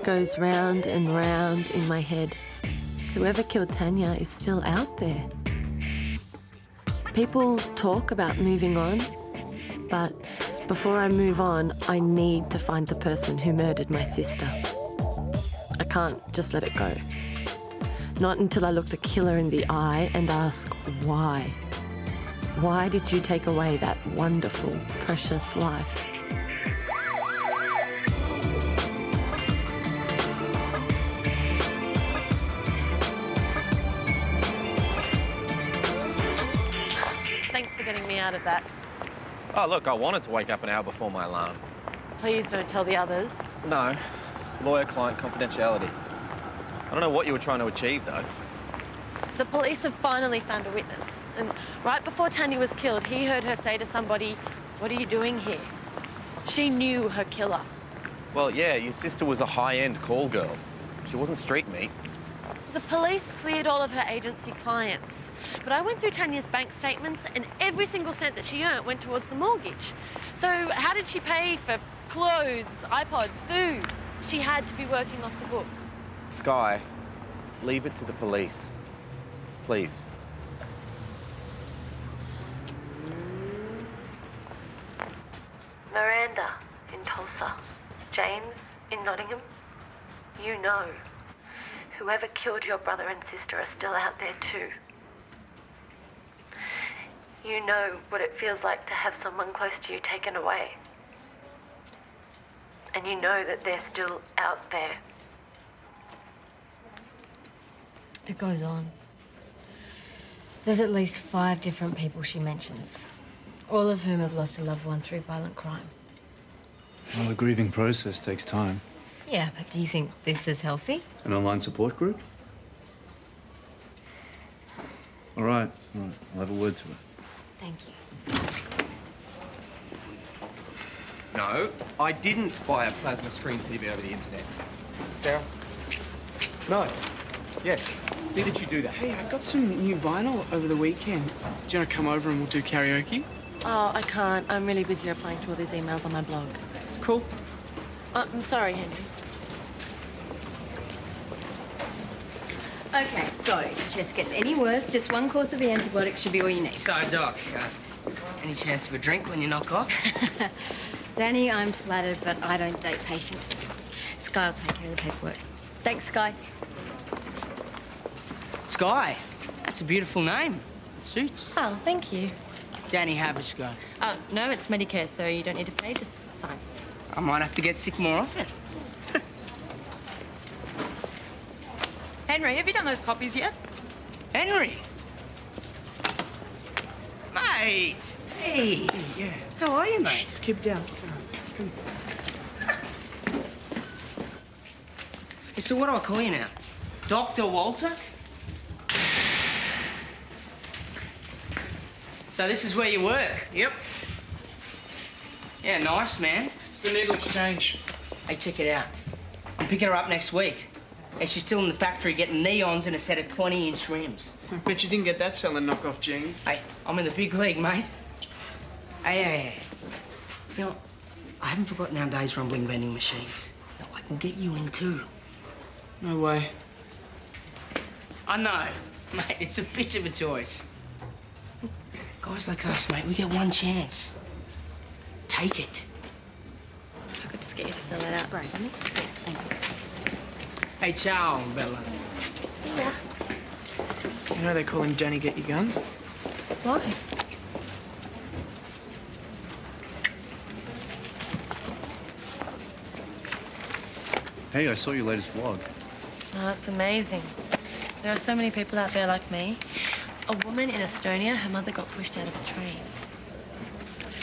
Goes round and round in my head. Whoever killed Tanya is still out there. People talk about moving on, but before I move on, I need to find the person who murdered my sister. I can't just let it go. Not until I look the killer in the eye and ask why. Why did you take away that wonderful, precious life? Thanks for getting me out of that. Oh, look, I wanted to wake up an hour before my alarm. Please don't tell the others. No. Lawyer-client confidentiality. I don't know what you were trying to achieve, though. The police have finally found a witness. And right before Tanya was killed, he heard her say to somebody, "What are you doing here?" She knew her killer. Well, yeah, your sister was a high-end call girl. She wasn't street meat. The police cleared all of her agency clients, but I went through Tanya's bank statements and every single cent that she earned went towards the mortgage. So how did she pay for clothes, iPods, food? She had to be working off the books. Skye, leave it to the police. Please. Miranda in Tulsa, James in Nottingham, you know. Whoever killed your brother and sister are still out there too. You know what it feels like to have someone close to you taken away. And you know that they're still out there. It goes on. There's at least 5 different people she mentions, all of whom have lost a loved one through violent crime. Well, the grieving process takes time. Yeah, but do you think this is healthy? An online support group? All right. I'll have a word to her. Thank you. No, I didn't buy a plasma screen TV over the internet. Sarah? No. Yes. See that you do that. Hey, I got some new vinyl over the weekend. Do you want to come over and we'll do karaoke? Oh, I can't. I'm really busy replying to all these emails on my blog. It's cool. I'm sorry, Henry. Okay, so if the chest gets any worse, just 1 course of the antibiotic should be all you need. So, Doc, any chance of a drink when you knock off? Danny, I'm flattered, but I don't date patients. Skye will take care of the paperwork. Thanks, Skye. Skye. That's a beautiful name. It suits. Oh, thank you. Danny Habersky. No, it's Medicare, so you don't need to pay, just sign. I might have to get sick more often. Henry, have you done those copies yet? Henry? Mate! Hey! Yeah. How are you, mate? Shh, just keep it down. Come. Hey, so what do I call you now? Dr. Walter? So this is where you work? Yep. Yeah, nice, man. It's the needle exchange. Hey, check it out. I'm picking her up next week. And she's still in the factory getting neons and a set of 20-inch rims. I bet you didn't get that selling knockoff jeans. Hey, I'm in the big league, mate. Hey. You know, I haven't forgotten our days rumbling vending machines. Now, I can get you in too. No way. I know, mate, it's a bit of a choice. Guys like us, mate, we get one chance. Take it. I could just get you to fill it out. Right, thanks. Hey, ciao, Bella. Yeah. You know they call him Johnny Get Your Gun? Why? Hey, I saw your latest vlog. Oh, it's amazing. There are so many people out there like me. A woman in Estonia, her mother got pushed out of a train.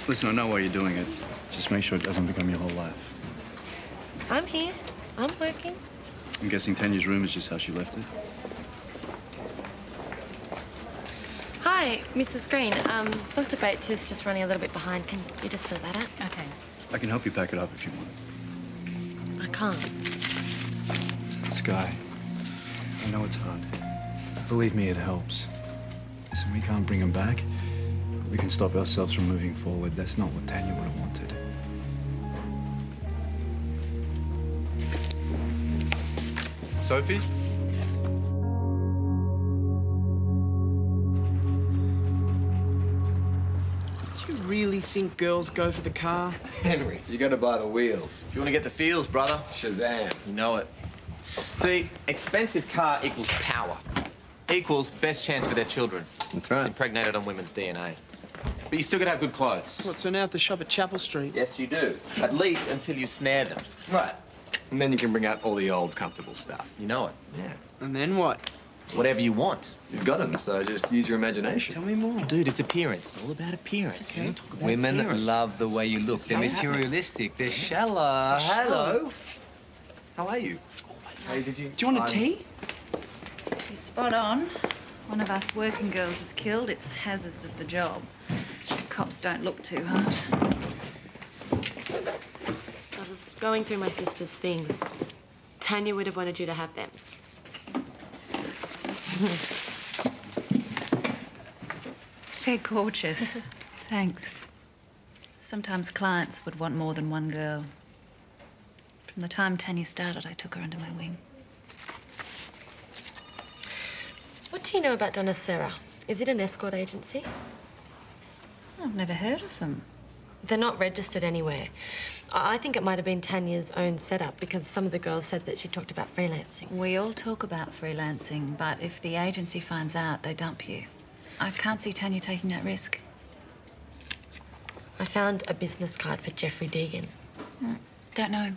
Listen, I know why you're doing it. Just make sure it doesn't become your whole life. I'm here. I'm working. I'm guessing Tanya's room is just how she left it. Hi, Mrs. Green. Dr. Bates is just running a little bit behind. Can you just fill that out? Okay. I can help you pack it up if you want. I can't. Skye, I know it's hard. Believe me, it helps. Listen, we can't bring him back. We can stop ourselves from moving forward. That's not what Tanya would have wanted. Sophie? Do you really think girls go for the car? Henry, you gotta buy the wheels. If you want to get the feels, brother, Shazam. you know it. See, expensive car equals power. Equals best chance for their children. That's right. It's impregnated on women's DNA. But you still gotta have good clothes. What, so now at the shop at Chapel Street? Yes, you do. At least until you snare them. Right. And then you can bring out all the old comfortable stuff. You know it. Yeah. And then what? Whatever you want. You've got them, so just use your imagination. Tell me more. Dude, it's appearance. It's all about appearance. Okay. You don't talk about Women appearance. love the way you look. They're materialistic. They're shallow. Hello. How are you? Hey, did you... Do you want a tea? You're spot on. One of us working girls is killed. It's hazards of the job. Cops don't look too hard. I was going through my sister's things. Tanya would have wanted you to have them. They're gorgeous. Thanks. Sometimes clients would want more than one girl. From the time Tanya started, I took her under my wing. What do you know about Donna Sarah? Is it an escort agency? I've never heard of them. They're not registered anywhere. I think it might have been Tanya's own setup because some of the girls said that she talked about freelancing. We all talk about freelancing, but if the agency finds out, they dump you. I can't see Tanya taking that risk. I found a business card for Jeffrey Deegan. Don't know him.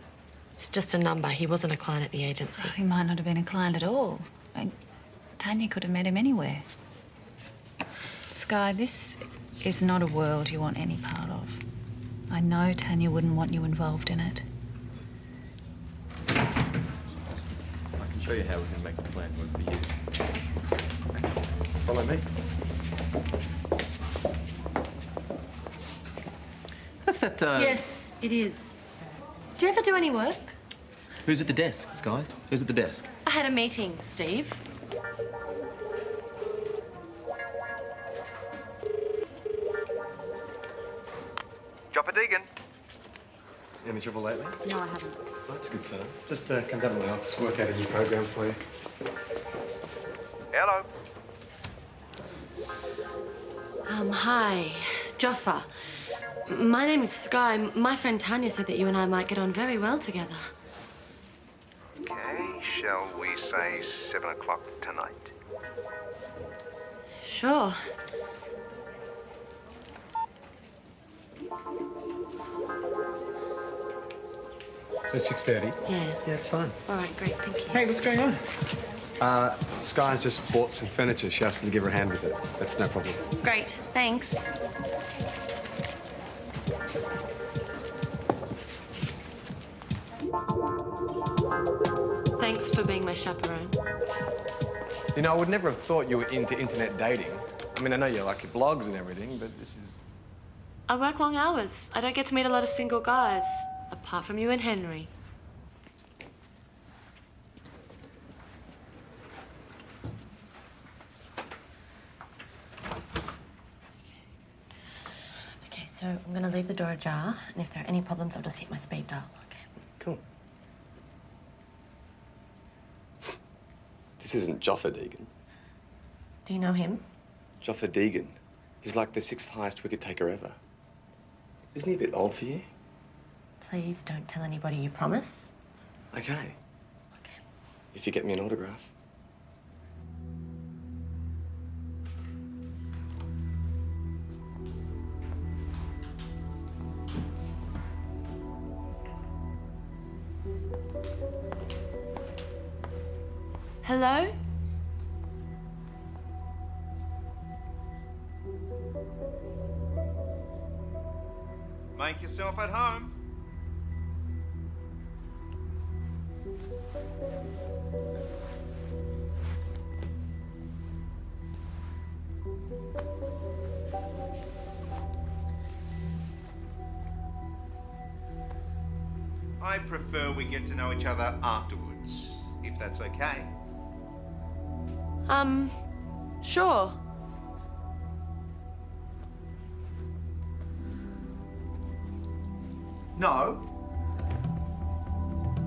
It's just a number. He wasn't a client at the agency. He might not have been a client at all. Tanya could have met him anywhere. Skye, this is not a world you want any part of. I know Tanya wouldn't want you involved in it. I can show you how we can make the plan work for you. Follow me. That's that, Yes, it is. Do you ever do any work? Who's at the desk, Skye? Who's at the desk? I had a meeting, Steve. Jopper Deegan. Any trouble lately? No, I haven't. That's a good sign. Just come down to my office, work out a new program for you. Hello. Hi, Joffa. My name is Skye. My friend Tanya said that you and I might get on very well together. Okay, shall we say 7 o'clock tonight? Sure. So 6:30? Yeah. Yeah, it's fine. All right, great, thank you. Hey, what's going on? Skye's just bought some furniture. She asked me to give her a hand with it. That's no problem. Great, thanks. Thanks for being my chaperone. You know, I would never have thought you were into internet dating. I mean, I know you like your blogs and everything, but this is... I work long hours. I don't get to meet a lot of single guys, apart from you and Henry. So I'm going to leave the door ajar, and if there are any problems, I'll just hit my speed dial, okay? Cool. This isn't Joffa Deegan. Do you know him? Joffa Deegan. He's like the 6th highest wicket taker ever. Isn't he a bit old for you? Please don't tell anybody, you promise? Okay. Okay. If you get me an autograph. Hello? Make yourself at home. I prefer we get to know each other afterwards, if that's okay. Sure. No.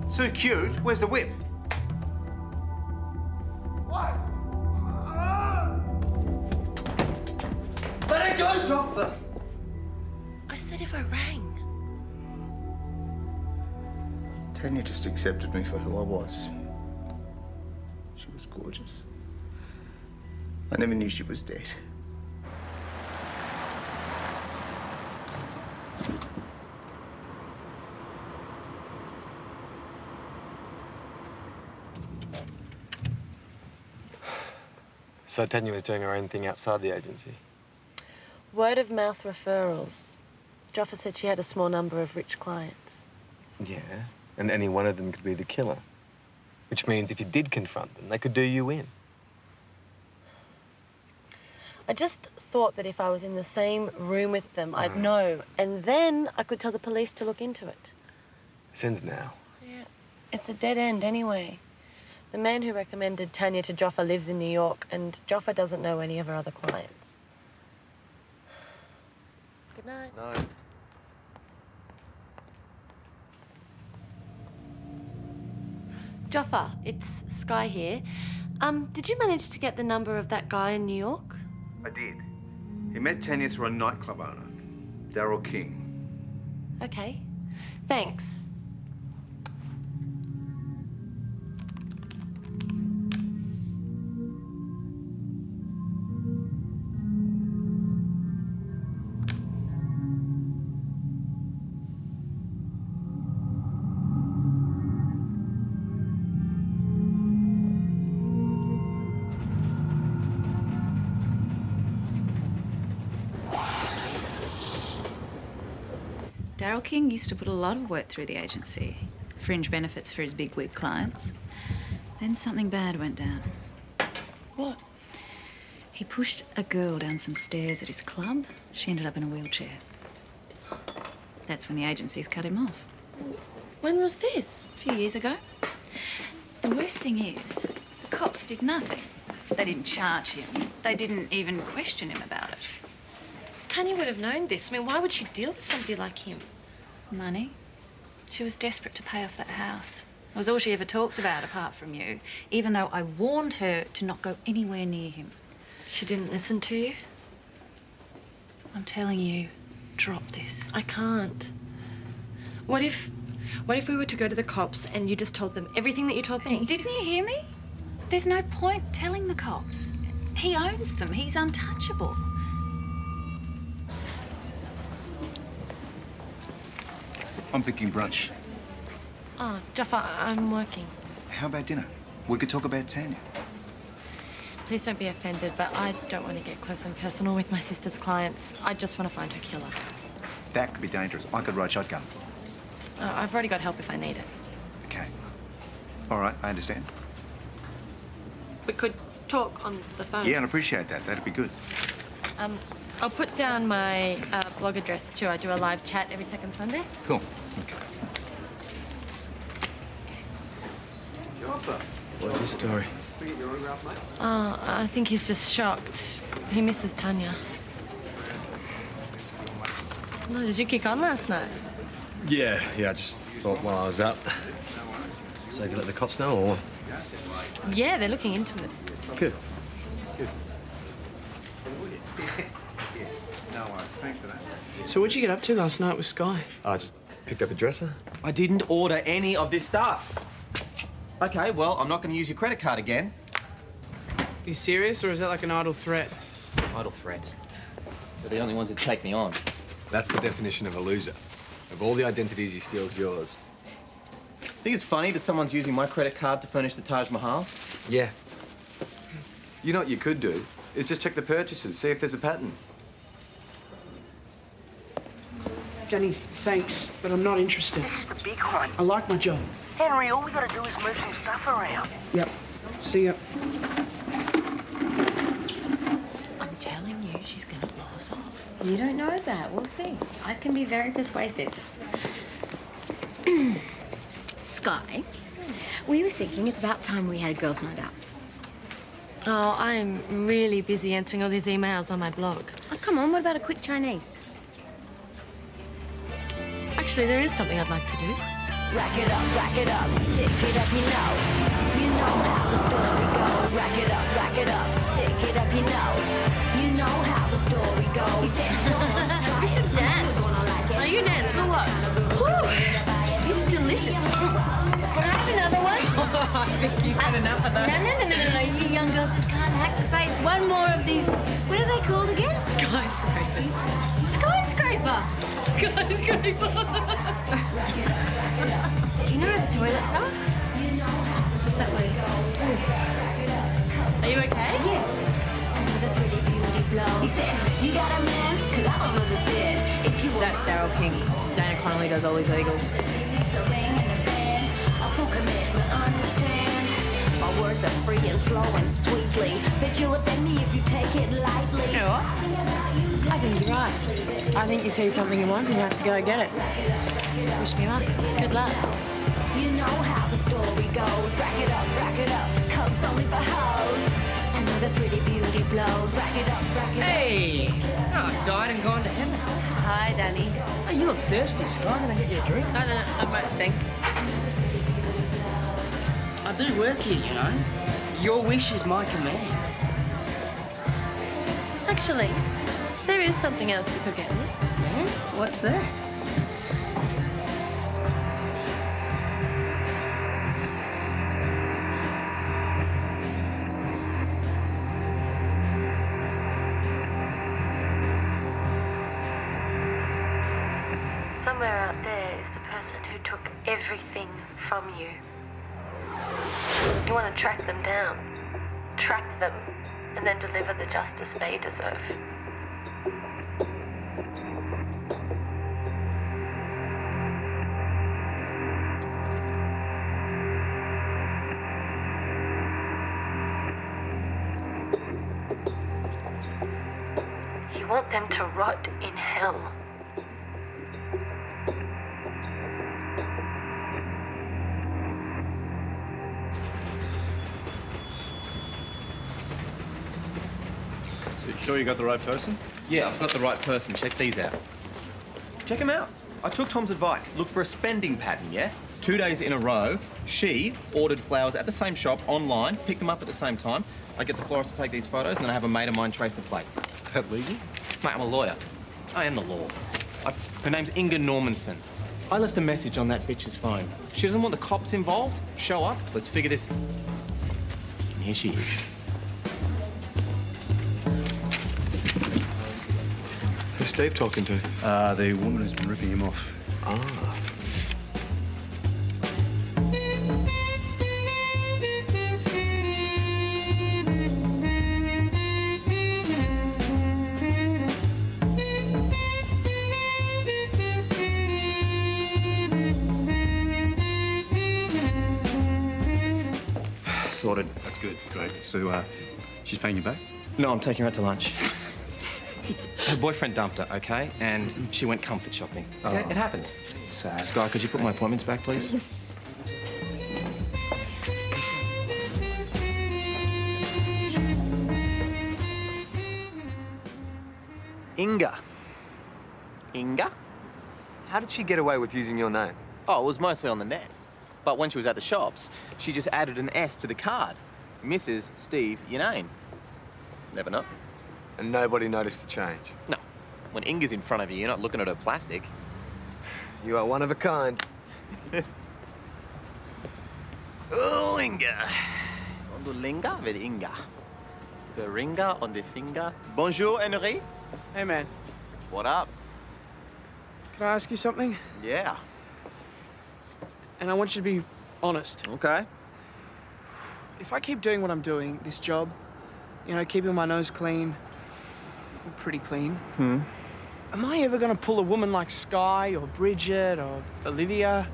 Too cute. Where's the whip? What? Let it go, Joffa! I said if I rang. Tanya just accepted me for who I was. She was gorgeous. I never knew she was dead. So Tanya was doing her own thing outside the agency? Word of mouth referrals. Joffa said she had a small number of rich clients. Yeah, and any one of them could be the killer. Which means if you did confront them, they could do you in. I just thought that if I was in the same room with them, I'd know. And then I could tell the police to look into it. Since now. Yeah. It's a dead end anyway. The man who recommended Tanya to Joffa lives in New York, and Joffa doesn't know any of her other clients. Good night. No. Joffa, it's Skye here. Did you manage to get the number of that guy in New York? I did. He met Tanya through a nightclub owner, Daryl King. Okay. Thanks. Daryl King used to put a lot of work through the agency. Fringe benefits for his bigwig clients. Then something bad went down. What? He pushed a girl down some stairs at his club. She ended up in a wheelchair. That's when the agencies cut him off. When was this? A few years ago. The worst thing is, the cops did nothing. They didn't charge him. They didn't even question him about it. Tanya would have known this. I mean, why would she deal with somebody like him? Money. She was desperate to pay off that house. It was all she ever talked about, apart from you, even though I warned her to not go anywhere near him. She didn't listen to you? I'm telling you, drop this. I can't. What if we were to go to the cops and you just told them everything that you told me? Didn't you hear me? There's no point telling the cops. He owns them. He's untouchable. I'm thinking brunch. Oh, Joffa, I'm working. How about dinner? We could talk about Tanya. Please don't be offended, but I don't want to get close and personal with my sister's clients. I just want to find her killer. That could be dangerous. I could ride shotgun. I've already got help if I need it. Okay. All right, I understand. We could talk on the phone. Yeah, I'd appreciate that. That'd be good. I'll put down my blog address too. I do a live chat every second Sunday. Cool. Okay. What's his story? I think he's just shocked. He misses Tanya. No, did you kick on last night? Yeah, I just thought while I was up. So you can let the cops know, or what? Yeah, they're looking into it. Good. No worries. Thanks for that. So what'd you get up to last night with Skye? I just picked up a dresser. I didn't order any of this stuff. Okay, well, I'm not going to use your credit card again. You serious, or is that like an idle threat? Idle threat. They're the only ones who take me on. That's the definition of a loser. Of all the identities he steals, yours. Think it's funny that someone's using my credit card to furnish the Taj Mahal? Yeah. You know what you could do? Is just check the purchases, see if there's a pattern. Danny, thanks, but I'm not interested. This is the big one. I like my job. Henry, all we gotta do is move some stuff around. Yep. See ya. I'm telling you, she's gonna blow us off. You don't know that. We'll see. I can be very persuasive. Skye, we were thinking it's about time we had a girls' night out. Oh, I'm really busy answering all these emails on my blog. Oh, come on. What about a quick Chinese? Actually, there is something I'd like to do. Rack it up, stick it up, you know. You know how the story goes. Rack it up, stick it up, you know. You know how the story goes. You should dance. Oh, you dance for what? This is delicious. Can I have another one? I think you've had enough of those. No. You young girls just can't hack the face. One more of these. What are they called again? Skyscrapers. Skyscraper. Skyscraper. Do you know where the toilets are? It's just that way. Are you okay? Yeah. The pretty beauty blows. He said, you got a man? Cause I don't understand. If you That's Daryl King. Dana Connolly does all his Eagles. a ring and a band, a full commitment, understand. My words are free and flowing sweetly. Bet you'll offend me if you take it lightly. You know what? I think you're right. I think you see something you want and you have to go get it. Wish me luck. Good luck. You know how the story goes. Rack it up, cups only for hoes. Another pretty beauty blows. Rack it up. Hey! Oh, I've died and gone to heaven. Hi, Danny. Oh, you look thirsty, Skye. Can I get you a drink? No, thanks. I do work here, you know. Your wish is my command. Actually, there is something else you could get me. Yeah? What's that? Somewhere out there is the person who took everything from you. You want to track them down, track them, and then deliver the justice they deserve. You want them to rot in hell. So you sure you got the right person? Yeah, I've got the right person. Check these out. Check them out. I took Tom's advice. Look for a spending pattern, yeah? 2 days in a row, she ordered flowers at the same shop online, picked them up at the same time. I get the florist to take these photos, and then I have a mate of mine trace the plate. That legal? Mate, I'm a lawyer. I am the law. Her name's Inga Normanson. I left a message on that bitch's phone. She doesn't want the cops involved. Show up. Let's figure this. And here she is. Who's Steve talking to? The woman who's been ripping him off. Ah. Sorted. That's good. Great. So, she's paying you back? No, I'm taking her out to lunch. Her boyfriend dumped her, okay? And she went comfort shopping. Okay? Oh. It happens. Skye, could you put my appointments back, please? Inga. Inga. How did she get away with using your name? Oh, it was mostly on the net. But when she was at the shops, she just added an S to the card. Mrs. Steve Yanane. Never know. And nobody noticed the change? No. When Inga's in front of you, you're not looking at her plastic. You are one of a kind. Oh, Inga. On the linga with Inga. The ringer on the finger. Bonjour, Henri. Hey, man. What up? Can I ask you something? Yeah. And I want you to be honest. Okay. If I keep doing what I'm doing, this job, you know, keeping my nose clean, pretty clean, am I ever going to pull a woman like Skye or Bridget or Olivia?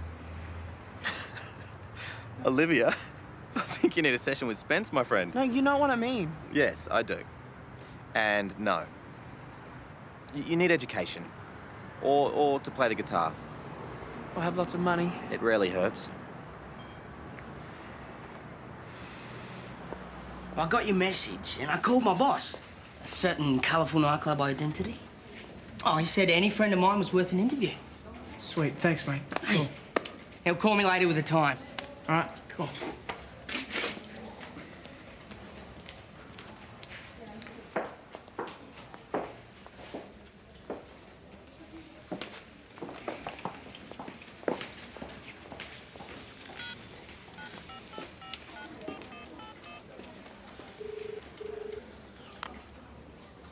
Olivia? I think you need a session with Spence, my friend. No, you know what I mean. Yes, I do. And no. You need education. Or to play the guitar. Or have lots of money. It rarely hurts. I got your message, and I called my boss. A certain colourful nightclub identity. Oh, he said any friend of mine was worth an interview. Sweet, thanks, mate. Hey, he'll call me later with a time. All right, cool.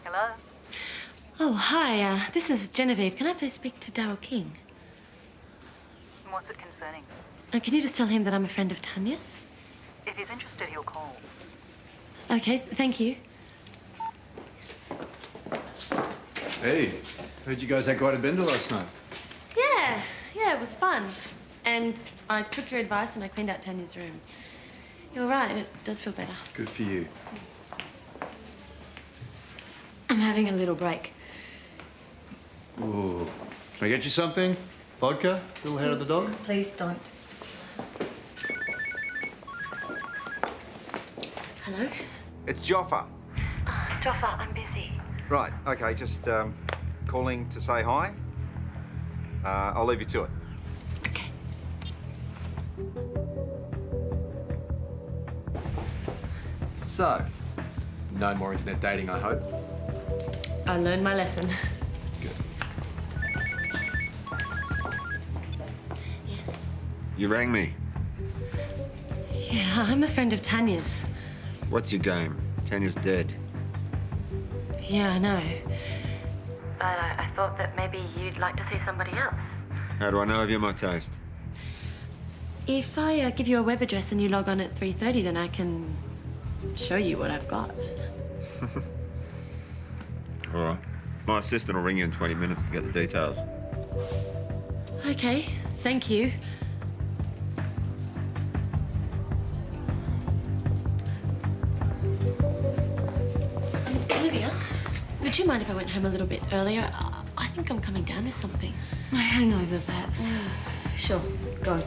Hello? Oh, hi. This is Genevieve. Can I please speak to Darryl King? What's it concerning? Can you just tell him that I'm a friend of Tanya's? If he's interested, he'll call. Okay, thank you. Hey, heard you guys had quite a bender last night. Yeah, it was fun. And I took your advice and I cleaned out Tanya's room. You're right, it does feel better. Good for you. I'm having a little break. Ooh. Can I get you something? Vodka? Little hair of the dog? Please don't. Hello? It's Joffa. Joffa, I'm busy. Right, okay, just calling to say hi. I'll leave you to it. Okay. So, no more internet dating, I hope. I learned my lesson. Yes? You rang me. Yeah, I'm a friend of Tanya's. What's your game? Tanya's dead. Yeah, I know. But I thought that maybe you'd like to see somebody else. How do I know if you're my taste? If I give you a web address and you log on at 3:30, then I can show you what I've got. All right. My assistant will ring you in 20 minutes to get the details. Okay, thank you. Olivia, would you mind if I went home a little bit earlier? I think I'm coming down with something. My hangover, perhaps. Sure, go.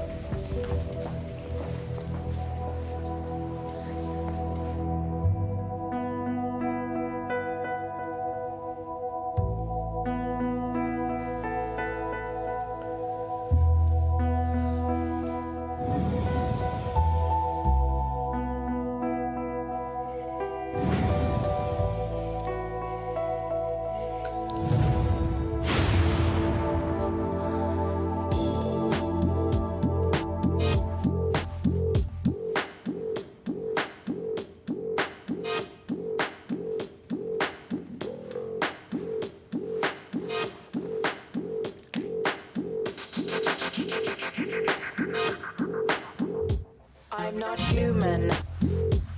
I'm not human,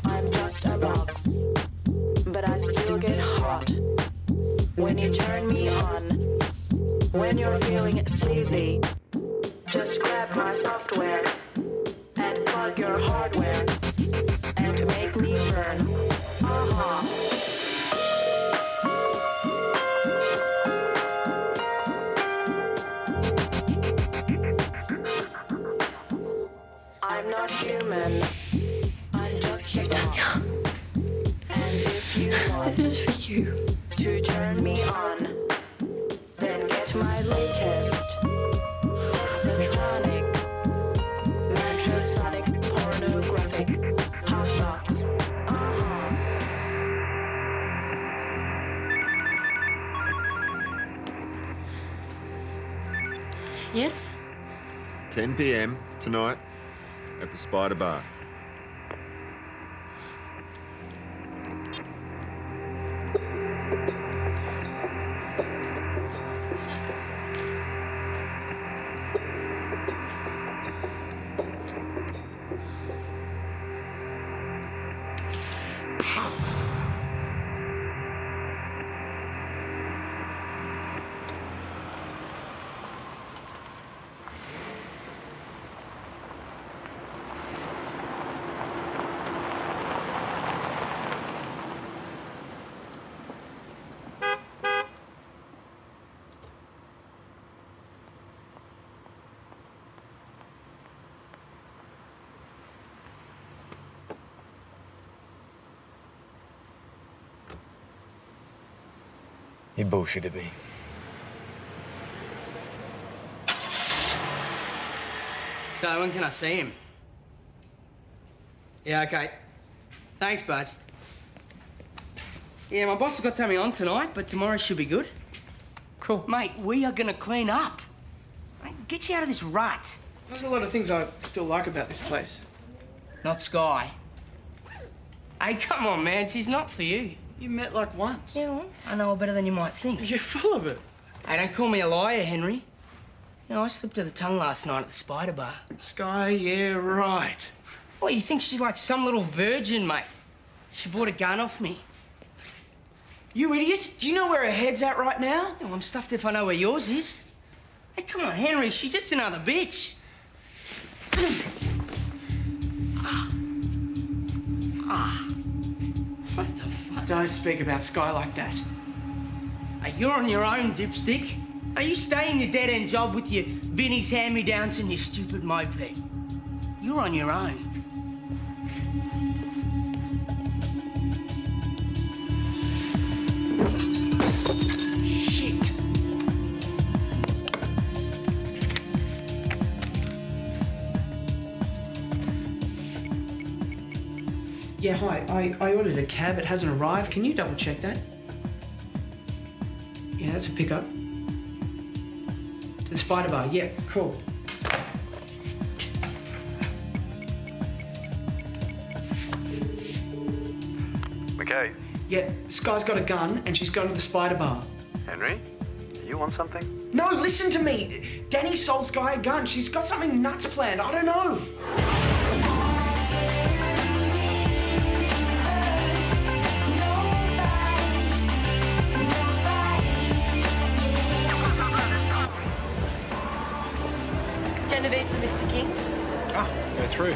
I'm just a box. But I still get hot when you turn me on. When you're feeling sleazy, just grab my software and plug your hardware and make me burn. I'm not human. Yes? 10 p.m. tonight at the Spider Bar. He bullshitted me. So when can I see him? Yeah, okay. Thanks, buds. Yeah, my boss has got something on tonight, but tomorrow should be good. Cool. Mate, we are gonna clean up. Mate, get you out of this rut. There's a lot of things I still like about this place. Not Skye. Hey, come on, man. She's not for you. You met like once. Yeah, well, I know her better than you might think. You're full of it. Hey, don't call me a liar, Henry. You know, I slipped her the tongue last night at the Spider Bar. Skye, yeah, right. What, you think she's like some little virgin, mate? She bought a gun off me. You idiot! Do you know where her head's at right now? Well, I'm stuffed if I know where yours is. Hey, come on, Henry, she's just another bitch. What the fuck? Don't speak about Skye like that. Hey, you're on your own, dipstick. Hey, you stay in your dead-end job with your Vinnie's hand-me-downs and your stupid moped. You're on your own. Shit. Yeah, hi. I ordered a cab. It hasn't arrived. Can you double-check that? Yeah, that's a pickup. To the Spider Bar. Yeah, cool. Okay. Yeah, Skye's got a gun and she's going to the Spider Bar. Henry, you want something? No, listen to me. Danny sold Skye a gun. She's got something nuts planned. I don't know. Genevieve for Mr. King. Ah, go through.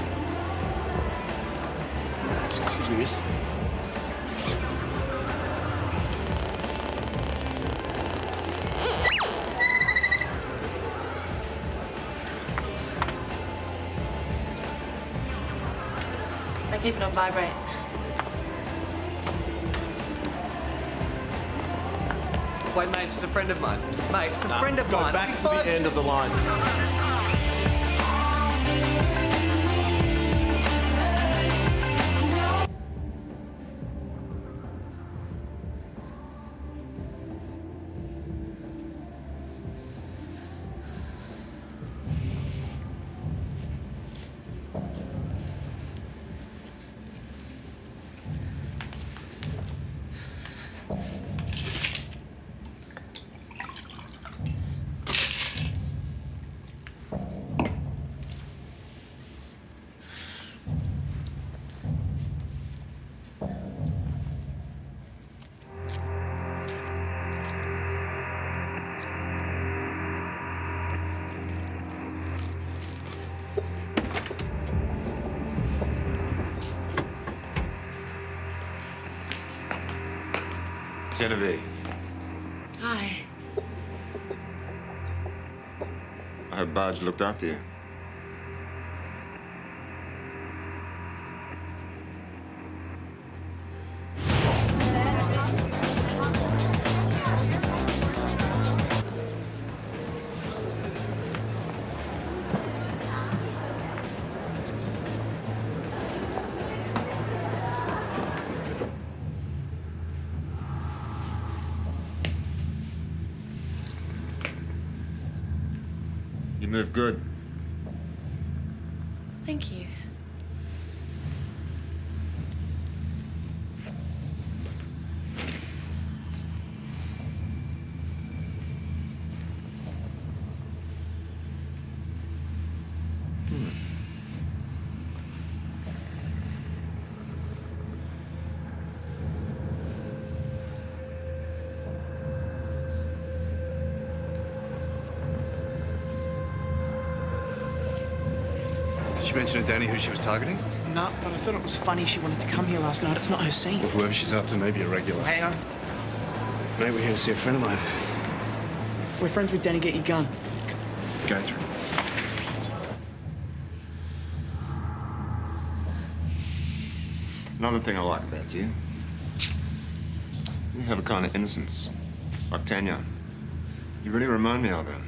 Excuse me, miss. I keep it on vibrate. Wait, mate, it's a friend of mine. Mate, it's a friend of Go mine. back to the end of the line. Genevieve, Hi. I hope Barge looked after you. move good. Thank you. Did she mention to Danny who she was targeting? No, but I thought it was funny she wanted to come here last night. It's not her scene. Well, whoever she's after may be a regular. Hang on. Mate, we're here to see a friend of mine. If we're friends with Danny, get your gun. Go through. Another thing I like about you, you have a kind of innocence, like Tanya. You really remind me of her.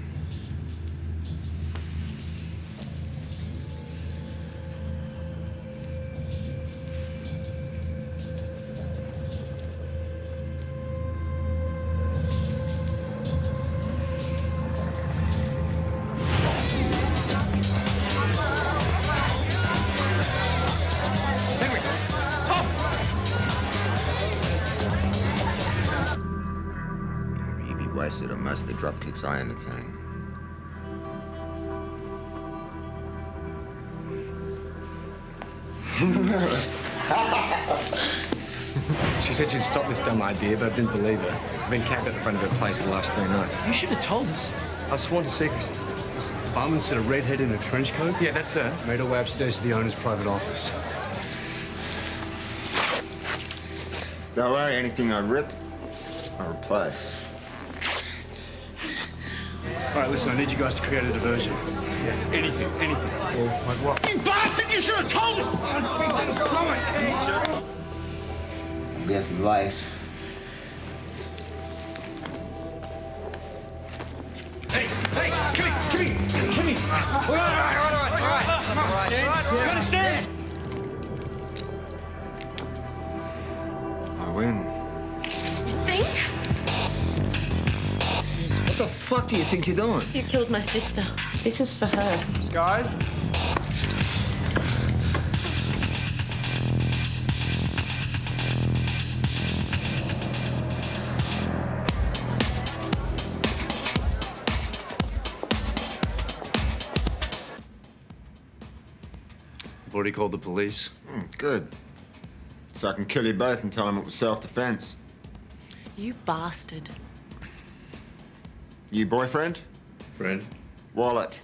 Wasted on most of the drop kicks I entertain. She said she'd stop this dumb idea, but I didn't believe her. I've been camped at the front of her place for the last 3 nights. You should have told us. I sworn to secrecy. The barman said a redhead in a trench coat. Yeah, that's her. Made her way upstairs to the owner's private office. Don't worry, anything I rip, I replace. All right, listen, I need you guys to create a diversion. Yeah, anything. Well, like what? You bastard! You should have told us! Guess advice. Hey, come here. All right. You understand? I win. You think? What the fuck do you think you're doing? You killed my sister. This is for her. Skye? You've already called the police? Good. So I can kill you both and tell them it was self-defense. You bastard. You boyfriend? Friend. Wallet.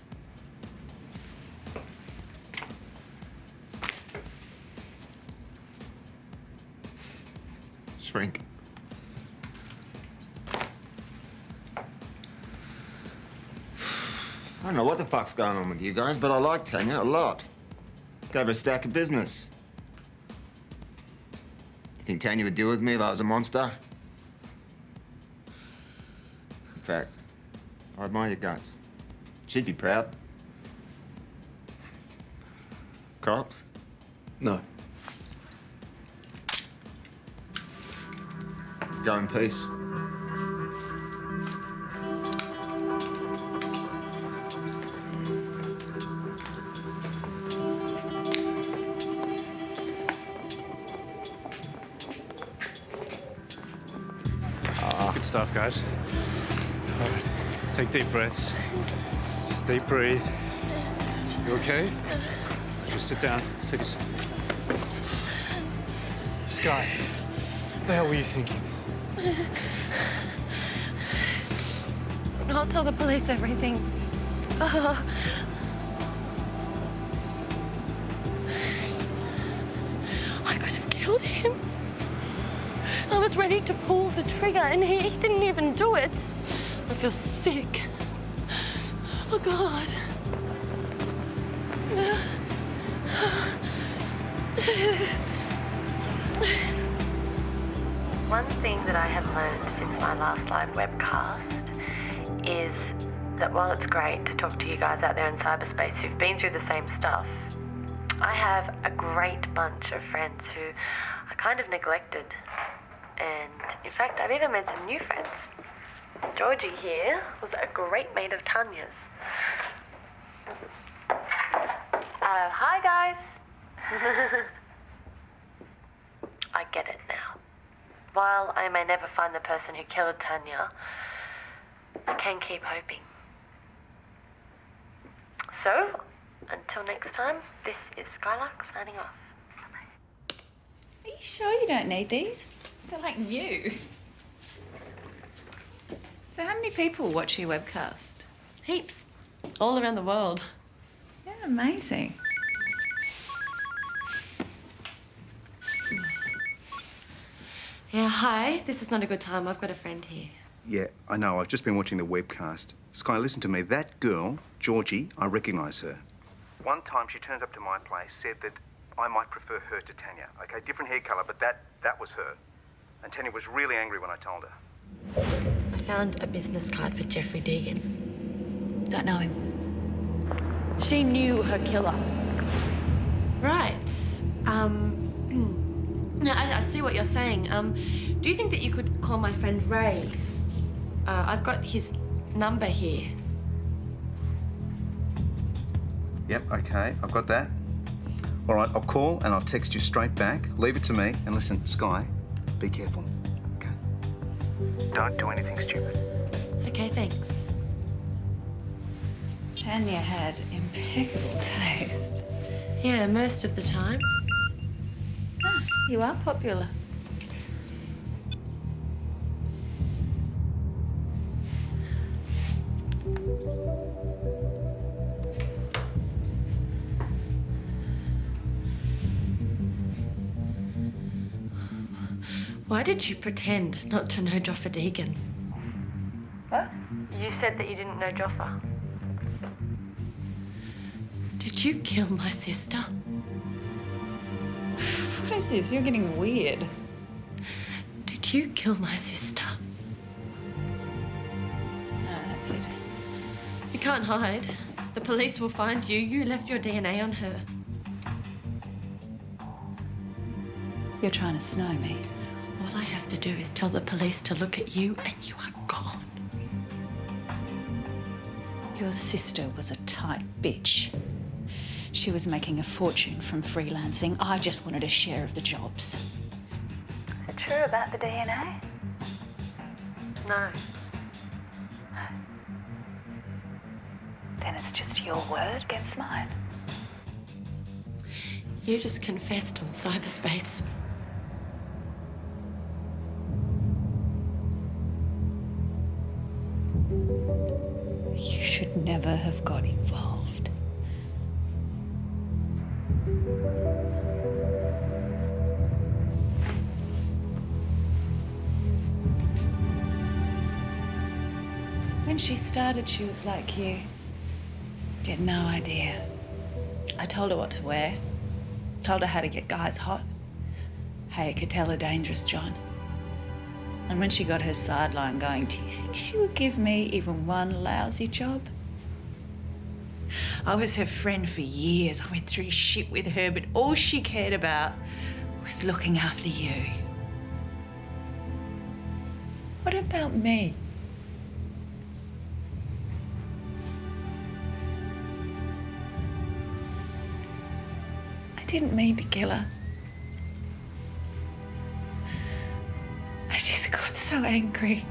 Shrink. I don't know what the fuck's going on with you guys, but I like Tanya a lot. Gave her a stack of business. You think Tanya would deal with me if I was a monster? In fact, I admire your guts. She'd be proud. Cops? No. Go in peace. Good stuff, guys. All right, take deep breaths. Just deep breathe. You okay? Just sit down. Take a seat. Skye, what the hell were you thinking? I'll tell the police everything. I could have killed him. I was ready to pull the trigger and he didn't even do it. I feel sick. Oh, God. One thing that I have learned since my last live webcast is that while it's great to talk to you guys out there in cyberspace who've been through the same stuff, I have a great bunch of friends who are kind of neglected. And in fact, I've even made some new friends. Georgie here was a great mate of Tanya's. Hi, guys. I get it now. While I may never find the person who killed Tanya, I can keep hoping. So, until next time, this is Skylark signing off. Are you sure you don't need these? They're like new. So how many people watch your webcast? Heaps. All around the world. Yeah, amazing. Yeah, hi. This is not a good time. I've got a friend here. Yeah, I know. I've just been watching the webcast. Skye, listen to me. That girl, Georgie, I recognise her. One time she turns up to my place, said that I might prefer her to Tanya. Okay, different hair colour, but that was her. And Tanya was really angry when I told her. I found a business card for Jeffrey Deegan. Don't know him. She knew her killer. Right. No, I see what you're saying. Do you think that you could call my friend Ray? I've got his number here. Yep, okay, I've got that. All right, I'll call and I'll text you straight back. Leave it to me. And listen, Skye, be careful, okay? Don't do anything stupid. Okay, thanks. Tanya had impeccable taste. Yeah, most of the time. Ah, you are popular. Why did you pretend not to know Joffa Deegan? What? You said that you didn't know Joffa. Did you kill my sister? What is this? You're getting weird. Did you kill my sister? No, that's it. You can't hide. The police will find you. You left your DNA on her. You're trying to snow me. All I have to do is tell the police to look at you and you are gone. Your sister was a tight bitch. She was making a fortune from freelancing. I just wanted a share of the jobs. Is it true about the DNA? No. Then it's just your word against mine. You just confessed on cyberspace. You should never have got involved. When she started, she was like you. She had no idea. I told her what to wear. Told her how to get guys hot. How you could tell her dangerous, John. And when she got her sideline going, do you think she would give me even one lousy job? I was her friend for years. I went through shit with her, but all she cared about was looking after you. What about me? I didn't mean to kill her. I just got so angry.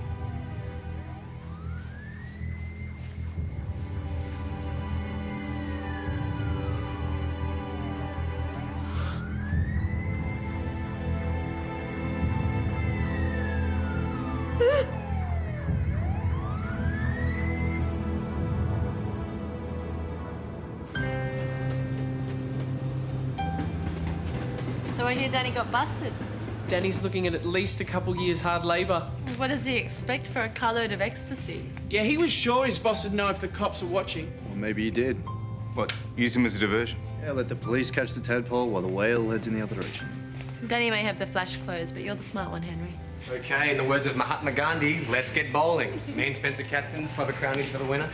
So I hear Danny got busted. Danny's looking at least a couple years hard labour. What does he expect for a carload of ecstasy? Yeah, he was sure his boss would know if the cops were watching. Well, maybe he did. What, use him as a diversion? Yeah, let the police catch the tadpole while the whale heads in the other direction. Danny may have the flash clothes, but you're the smart one, Henry. Okay, in the words of Mahatma Gandhi, let's get bowling. Me and Spencer captains for the crownies for the winner.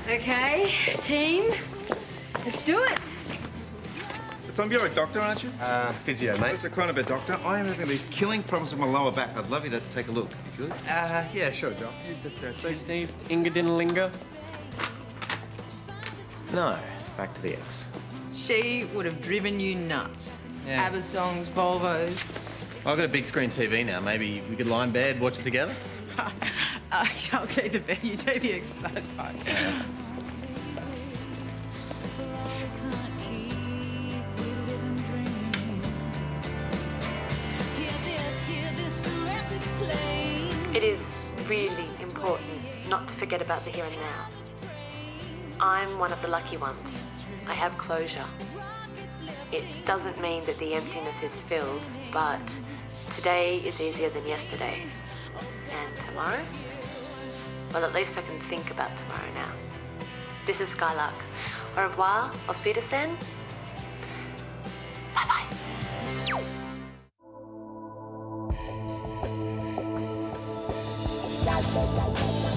Okay, team, let's do it. Tom, you're a doctor, aren't you? Physio, mate. That's a kind of a doctor. I am having these killing problems with my lower back. I'd love you to take a look, if you could. Yeah, sure, Doc. So, Steve, Inga didn't linger? No, back to the ex. She would have driven you nuts. Yeah. ABBA songs, Volvos. I've got a big screen TV now. Maybe we could lie in bed, watch it together? I'll do the bed, you do the exercise part. Yeah. It is really important not to forget about the here and now. I'm one of the lucky ones. I have closure. It doesn't mean that the emptiness is filled, but today is easier than yesterday. And tomorrow? Well, at least I can think about tomorrow now. This is Skye. Au revoir, auf Wiedersehen. Bye-bye. Bye.